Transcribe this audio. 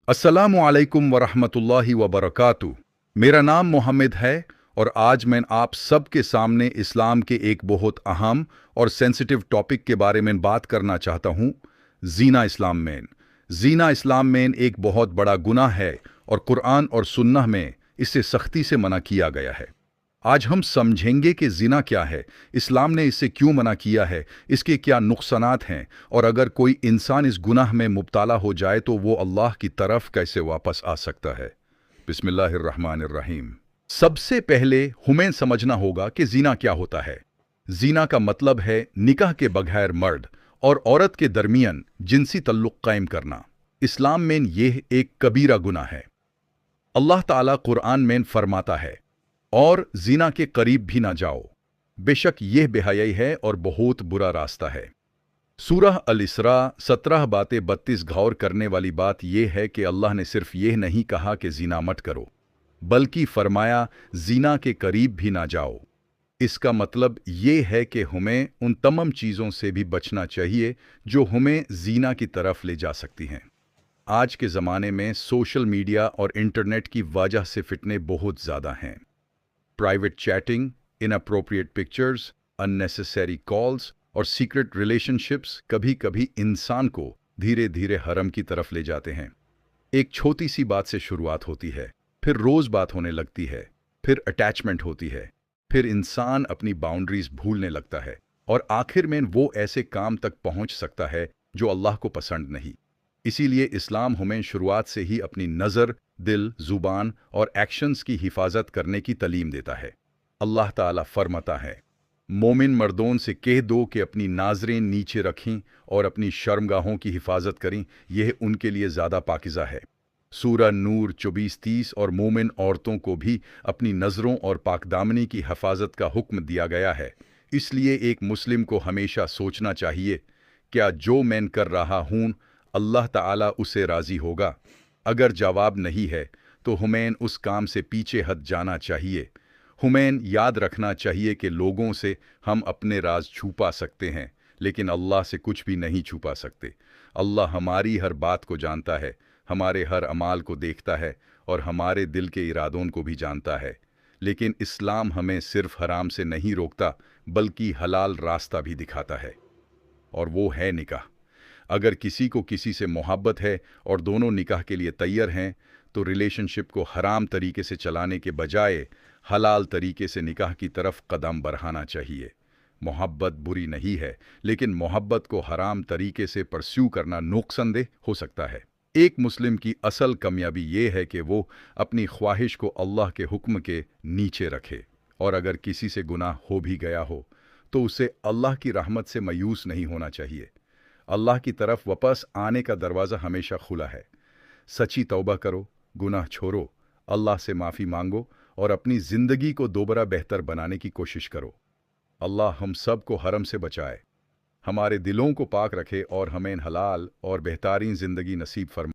अस्सलामु अलैकुम वरहमतुल्लाहि वबरकातुह। मेरा नाम मोहम्मद है और आज मैं आप सबके सामने इस्लाम के एक बहुत अहम और सेंसिटिव टॉपिक के बारे में बात करना चाहता हूँ। जीना इस्लाम में। जीना इस्लाम में एक बहुत बड़ा गुनाह है और कुरान और सुन्नह में इसे सख्ती से मना किया गया है। आज हम समझेंगे कि जिना क्या है, इस्लाम ने इसे क्यों मना किया है, इसके क्या नुकसानात हैं, और अगर कोई इंसान इस गुनाह में मुब्तला हो जाए तो वो अल्लाह की तरफ कैसे वापस आ सकता है। बिस्मिल्लाहिर्रहमानिर्रहीम। सबसे पहले हमें समझना होगा कि जिना क्या होता है। जिना का मतलब है निकाह के बगैर मर्द और औरत के दरमियान जिनसी तल्लुक कायम करना। इस्लाम में यह एक कबीरा गुनाह है। अल्लाह ताला कुरान में फरमाता है, और जीना के करीब भी ना जाओ, बेशक यह बेहयाई है और बहुत बुरा रास्ता है। सूरह अल-इसरा 17 बातें 32। गौर करने वाली बात यह है कि अल्लाह ने सिर्फ यह नहीं कहा कि जीना मत करो, बल्कि फरमाया जीना के करीब भी ना जाओ। इसका मतलब ये है कि हमें उन तमाम चीज़ों से भी बचना चाहिए जो हमें जीना की तरफ ले जा सकती हैं। आज के ज़माने में सोशल मीडिया और इंटरनेट की वजह से फितने बहुत ज़्यादा हैं। Private chatting, inappropriate pictures, unnecessary calls और सीक्रेट रिलेशनशिप्स कभी कभी इंसान को धीरे धीरे हरम की तरफ ले जाते हैं। एक छोटी सी बात से शुरुआत होती है, फिर रोज बात होने लगती है, फिर अटैचमेंट होती है, फिर इंसान अपनी बाउंड्रीज भूलने लगता है और आखिर में वो ऐसे काम तक पहुंच सकता है जो अल्लाह को पसंद नहीं। इसीलिए इस्लाम हमें शुरुआत से ही अपनी नज़र, दिल, जुबान और एक्शंस की हिफाजत करने की तालीम देता है। अल्लाह ताला फरमाता है, मोमिन मर्दों से कह दो कि अपनी नाज़रें नीचे रखें और अपनी शर्मगाहों की हिफाजत करें, यह उनके लिए ज़्यादा पाकिज़ा है। सूरह नूर 24-30। और मोमिन औरतों को भी अपनी नज़रों और पाकदामनी की हिफाजत का हुक्म दिया गया है। इसलिए एक मुस्लिम को हमेशा सोचना चाहिए, क्या जो मैं कर रहा हूँ अल्लाह ताला उसे राज़ी होगा? अगर जवाब नहीं है तो हमें उस काम से पीछे हट जाना चाहिए। हमें याद रखना चाहिए कि लोगों से हम अपने राज छुपा सकते हैं, लेकिन अल्लाह से कुछ भी नहीं छुपा सकते। अल्लाह हमारी हर बात को जानता है, हमारे हर अमाल को देखता है और हमारे दिल के इरादों को भी जानता है। लेकिन इस्लाम हमें सिर्फ हराम से नहीं रोकता, बल्कि हलाल रास्ता भी दिखाता है, और वो है निकाह। अगर किसी को किसी से मोहब्बत है और दोनों निकाह के लिए तैयार हैं, तो रिलेशनशिप को हराम तरीके से चलाने के बजाय हलाल तरीके से निकाह की तरफ कदम बढ़ाना चाहिए। मोहब्बत बुरी नहीं है, लेकिन मोहब्बत को हराम तरीके से परस्यू करना नुकसानदेह हो सकता है। एक मुस्लिम की असल कामयाबी ये है कि वो अपनी ख्वाहिश को अल्लाह के हुक्म के नीचे रखे, और अगर किसी से गुनाह हो भी गया हो तो उसे अल्लाह की रहमत से मायूस नहीं होना चाहिए। अल्लाह की तरफ वापस आने का दरवाज़ा हमेशा खुला है। सच्ची तौबा करो, गुनाह छोड़ो, अल्लाह से माफ़ी मांगो और अपनी ज़िंदगी को दोबारा बेहतर बनाने की कोशिश करो। अल्लाह हम सब को हरम से बचाए, हमारे दिलों को पाक रखे और हमें हलाल और बेहतरीन ज़िंदगी नसीब फरमाए।